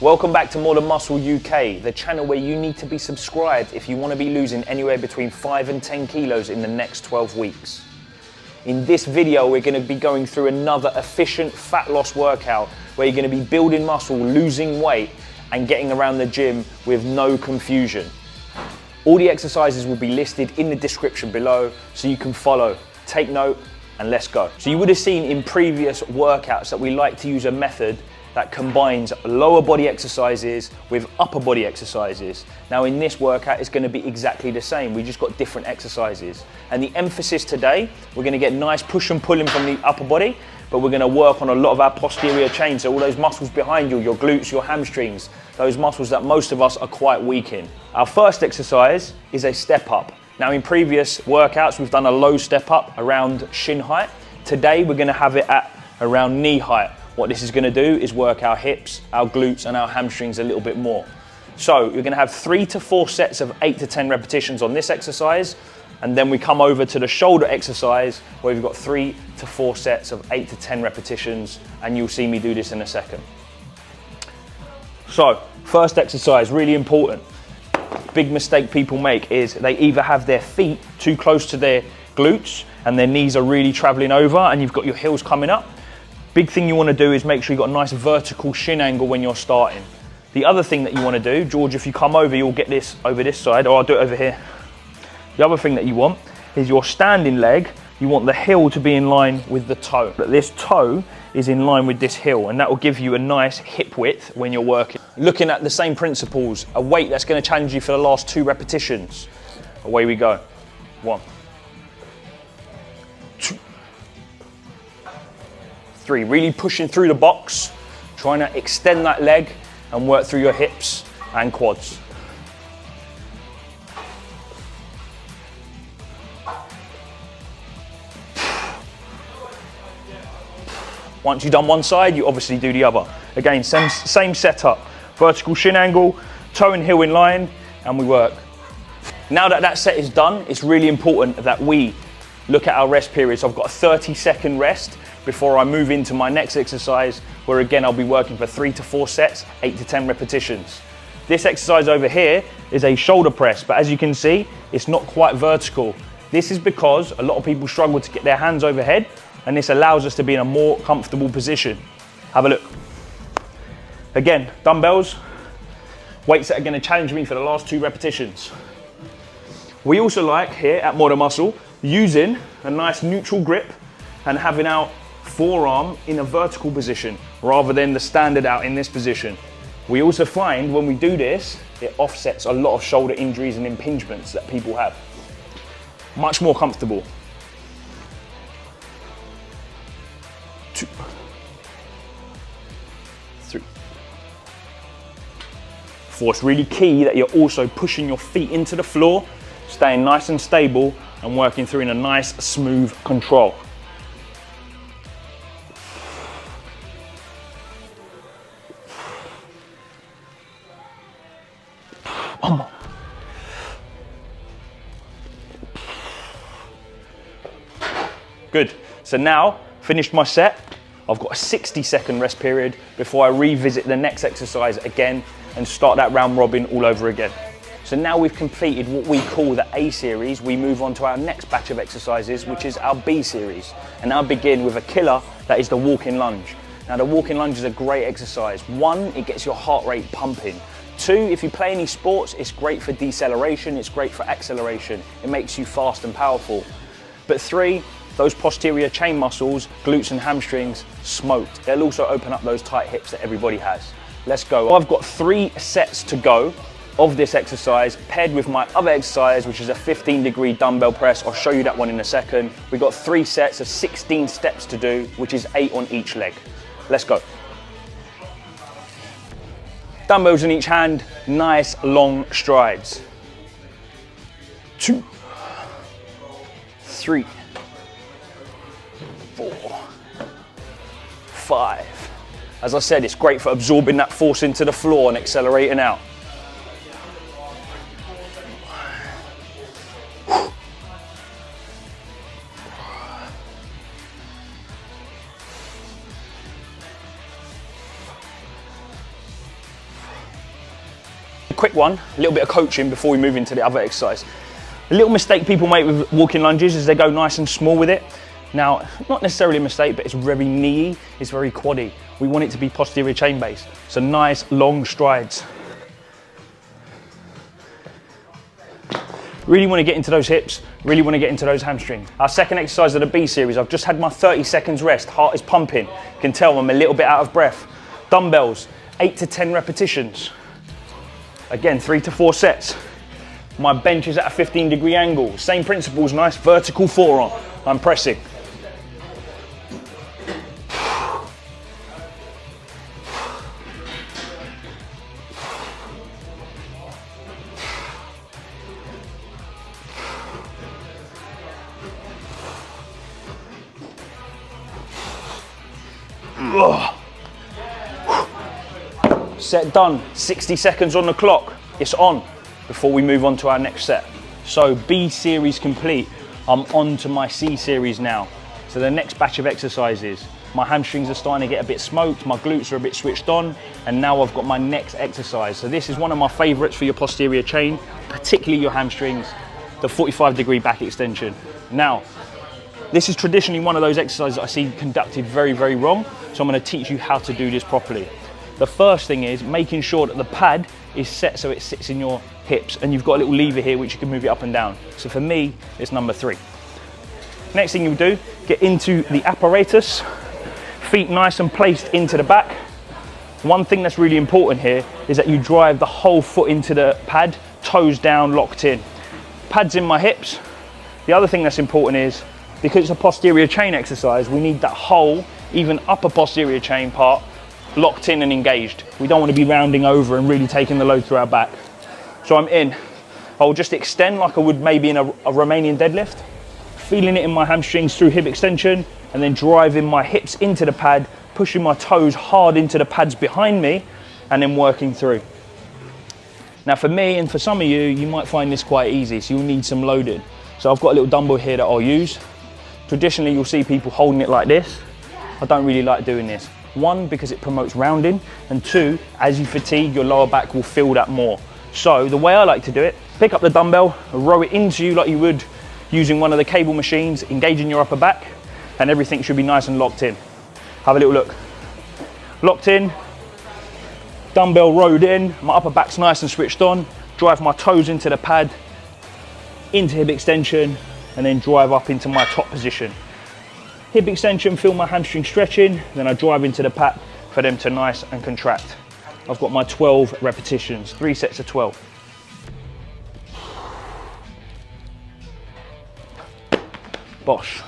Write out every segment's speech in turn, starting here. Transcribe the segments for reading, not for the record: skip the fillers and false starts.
Welcome back to More Than Muscle UK, the channel where you need to be subscribed if you want to be losing anywhere between 5 and 10 kilos in the next 12 weeks. In this video, we're going to be going through another efficient fat loss workout where you're going to be building muscle, losing weight, and getting around the gym with no confusion. All the exercises will be listed in the description below so you can follow. Take note and let's go. So you would have seen in previous workouts that we like to use a method that combines lower body exercises with upper body exercises. Now in this workout, it's going to be exactly the same. We just got different exercises. And the emphasis today, we're going to get nice push and pulling from the upper body, but we're going to work on a lot of our posterior chain. So all those muscles behind you, your glutes, your hamstrings, those muscles that most of us are quite weak in. Our first exercise is a step up. Now in previous workouts, we've done a low step up around shin height. Today, we're going to have it at around knee height. What this is going to do is work our hips, our glutes and our hamstrings a little bit more. So you're going to have 3 to 4 sets of 8 to 10 repetitions on this exercise, and then we come over to the shoulder exercise where we've got 3 to 4 sets of 8 to 10 repetitions, and you'll see me do this in a second. So first exercise, really important. Big mistake people make is they either have their feet too close to their glutes and their knees are really traveling over and you've got your heels coming up. Big thing you want to do is make sure you've got a nice vertical shin angle when you're starting. The other thing that you want to do, George, if you come over, you'll get this over this side, or I'll do it over here. The other thing that you want is your standing leg, you want the heel to be in line with the toe. But this toe is in line with this heel, and that will give you a nice hip width when you're working. Looking at the same principles, a weight that's going to challenge you for the last 2 repetitions. Away we go. 1, 2, 3, really pushing through the box, trying to extend that leg and work through your hips and quads. Once you've done one side, you obviously do the other. Again, same setup, vertical shin angle, toe and heel in line, and we work. Now that that set is done, it's really important that we look at our rest periods. So I've got a 30-second rest before I move into my next exercise, where again, I'll be working for 3 to 4 sets, 8 to 10 repetitions. This exercise over here is a shoulder press, but as you can see, it's not quite vertical. This is because a lot of people struggle to get their hands overhead, and this allows us to be in a more comfortable position. Have a look. Again, dumbbells, weights that are going to challenge me for the last 2 repetitions. We also like here at More Than Muscle using a nice neutral grip and having our forearm in a vertical position rather than the standard out in this position. We also find when we do this, it offsets a lot of shoulder injuries and impingements that people have. Much more comfortable. 2, 3, 4. It's really key that you're also pushing your feet into the floor, staying nice and stable and working through in a nice smooth control. Good. So now, finished my set. I've got a 60-second rest period before I revisit the next exercise again and start that round robin all over again. So now we've completed what we call the A series, we move on to our next batch of exercises, which is our B series. And I'll begin with a killer, that is the walking lunge. Now the walking lunge is a great exercise. 1, it gets your heart rate pumping. 2, if you play any sports, it's great for deceleration, it's great for acceleration. It makes you fast and powerful. But 3, those posterior chain muscles, glutes and hamstrings, smoked. They'll also open up those tight hips that everybody has. Let's go. I've got 3 sets to go of this exercise paired with my other exercise, which is a 15-degree dumbbell press. I'll show you that one in a second. We've got 3 sets of 16 steps to do, which is 8 on each leg. Let's go. Dumbbells in each hand, nice long strides. 2, 3, 4, 5. As I said, it's great for absorbing that force into the floor and accelerating out. quick one, a little bit of coaching before we move into the other exercise. A little mistake people make with walking lunges is they go nice and small with it. Now, not necessarily a mistake, but it's very knee-y, it's very quaddy. We want it to be posterior chain based. So nice long strides. Really want to get into those hips, really want to get into those hamstrings. Our second exercise of the B series, I've just had my 30 seconds rest, heart is pumping. You can tell I'm a little bit out of breath. Dumbbells, 8 to 10 repetitions. Again, 3 to 4 sets. My bench is at a 15-degree angle. Same principles, nice vertical forearm. I'm pressing. Set done, 60 seconds on the clock, it's on, before we move on to our next set. So B series complete, I'm on to my C series now. So the next batch of exercises, my hamstrings are starting to get a bit smoked, my glutes are a bit switched on, and now I've got my next exercise. So this is one of my favorites for your posterior chain, particularly your hamstrings, the 45-degree back extension. Now, this is traditionally one of those exercises I see conducted very, very wrong, so I'm going to teach you how to do this properly. The first thing is making sure that the pad is set so it sits in your hips, and you've got a little lever here which you can move it up and down. So for me, it's number 3. Next thing you'll do, get into the apparatus, feet nice and placed into the back. One thing that's really important here is that you drive the whole foot into the pad, toes down, locked in. Pads in my hips. The other thing that's important is, because it's a posterior chain exercise, we need that whole, even upper posterior chain part, locked in and engaged. We don't want to be rounding over and really taking the load through our back. So I'm in. I'll just extend like I would maybe in a Romanian deadlift, feeling it in my hamstrings through hip extension, and then driving my hips into the pad, pushing my toes hard into the pads behind me, and then working through. Now for me, and for some of you, you might find this quite easy, so you'll need some loading. So I've got a little dumbbell here that I'll use. Traditionally, you'll see people holding it like this. I don't really like doing this. 1, because it promotes rounding, and 2, as you fatigue, your lower back will feel that more. So the way I like to do it, pick up the dumbbell, row it into you like you would using one of the cable machines, engaging your upper back, and everything should be nice and locked in. Have a little look. Locked in, dumbbell rowed in, my upper back's nice and switched on, drive my toes into the pad, into hip extension, and then drive up into my top position. Hip extension, feel my hamstring stretching, then I drive into the pad for them to nice and contract. I've got my 12 repetitions, 3 sets of 12. Bosh.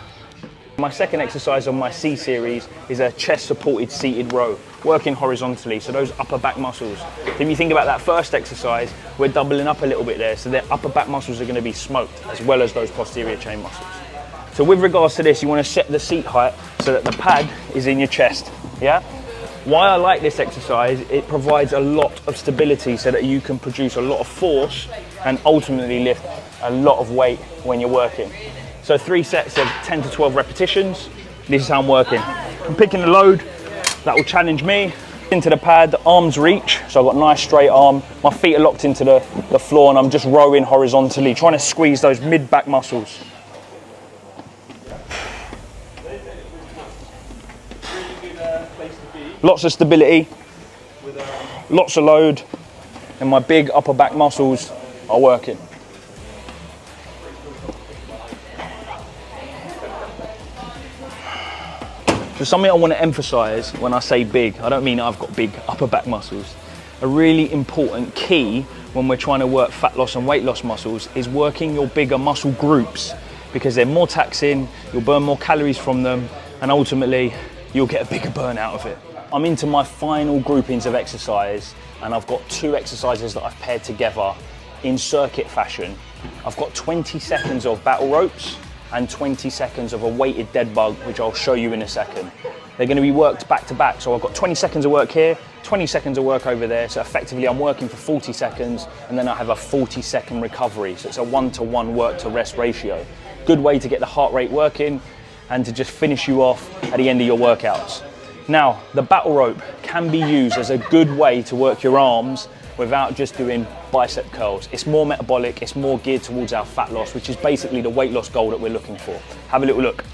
My second exercise on my C series is a chest supported seated row, working horizontally, so those upper back muscles. If you think about that first exercise, we're doubling up a little bit there, so the upper back muscles are going to be smoked, as well as those posterior chain muscles. So with regards to this, you want to set the seat height so that the pad is in your chest, yeah? Why I like this exercise, it provides a lot of stability so that you can produce a lot of force and ultimately lift a lot of weight when you're working. So 3 sets of 10 to 12 repetitions. This is how I'm working. I'm picking the load that will challenge me. Into the pad, the arms reach, so I've got a nice straight arm. My feet are locked into the floor, and I'm just rowing horizontally, trying to squeeze those mid-back muscles. Lots of stability, lots of load, and my big upper back muscles are working. So something I want to emphasize when I say big, I don't mean I've got big upper back muscles. A really important key when we're trying to work fat loss and weight loss muscles is working your bigger muscle groups, because they're more taxing, you'll burn more calories from them, and ultimately you'll get a bigger burn out of it. I'm into my final groupings of exercise, and I've got 2 exercises that I've paired together in circuit fashion. I've got 20 seconds of battle ropes and 20 seconds of a weighted dead bug, which I'll show you in a second. They're going to be worked back to back, so I've got 20 seconds of work here, 20 seconds of work over there, so effectively I'm working for 40 seconds, and then I have a 40-second recovery, so it's a 1-to-1 work to rest ratio. Good way to get the heart rate working and to just finish you off at the end of your workouts. Now, the battle rope can be used as a good way to work your arms without just doing bicep curls. It's more metabolic, it's more geared towards our fat loss, which is basically the weight loss goal that we're looking for. Have a little look.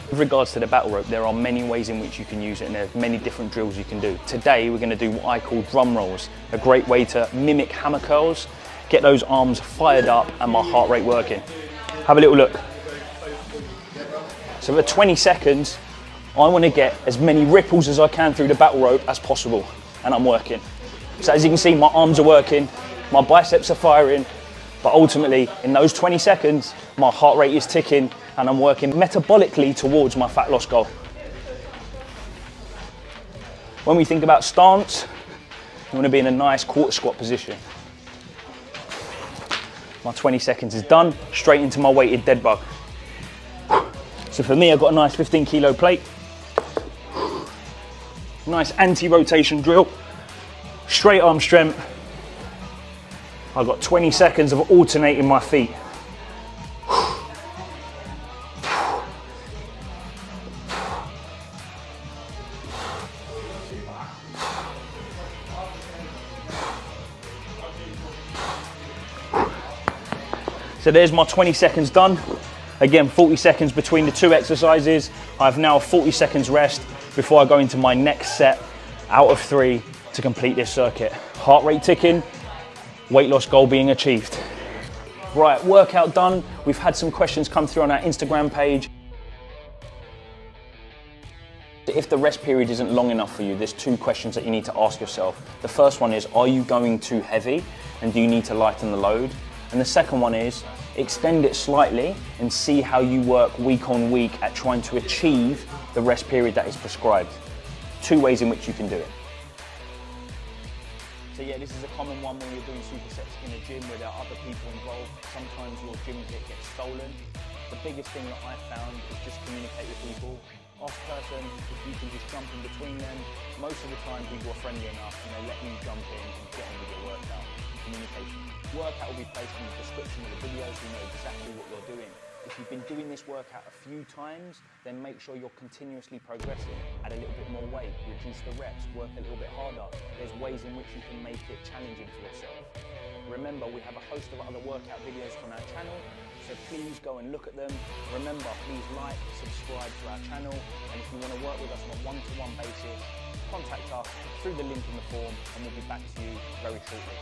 With regards to the battle rope, there are many ways in which you can use it, and there's many different drills you can do. Today, we're gonna do what I call drum rolls, a great way to mimic hammer curls, get those arms fired up and my heart rate working. Have a little look. So for 20 seconds, I wanna get as many ripples as I can through the battle rope as possible, and I'm working. So as you can see, my arms are working, my biceps are firing, but ultimately, in those 20 seconds, my heart rate is ticking, and I'm working metabolically towards my fat loss goal. When we think about stance, you wanna be in a nice quarter squat position. My 20 seconds is done, straight into my weighted dead bug. So for me, I've got a nice 15 kilo plate. Nice anti-rotation drill, straight arm strength. I've got 20 seconds of alternating my feet. So there's my 20 seconds done. Again, 40 seconds between the two exercises. I have now 40 seconds rest before I go into my next set out of 3 to complete this circuit. Heart rate ticking, weight loss goal being achieved. Right, workout done. We've had some questions come through on our Instagram page. If the rest period isn't long enough for you, there's 2 questions that you need to ask yourself. The first one is, are you going too heavy and do you need to lighten the load? And the second one is, extend it slightly and see how you work week on week at trying to achieve the rest period that is prescribed. 2 ways in which you can do it. So yeah, this is a common one when you're doing supersets in a gym where there are other people involved. Sometimes your gym kit gets stolen. The biggest thing that I've found is just communicate with people. Ask the person if you can just jump in between them. Most of the time people are friendly enough and they let you jump in and get on with your workout. Communication. Workout will be placed in the description of the video so you know exactly what you're doing. If you've been doing this workout a few times, then make sure you're continuously progressing. Add a little bit more weight, reduce the reps, work a little bit harder. There's ways in which you can make it challenging for yourself. Remember, we have a host of other workout videos on our channel, so please go and look at them. Remember, please like, subscribe to our channel, and if you want to work with us on a one-to-one basis, contact us through the link in the form, and we'll be back to you very shortly.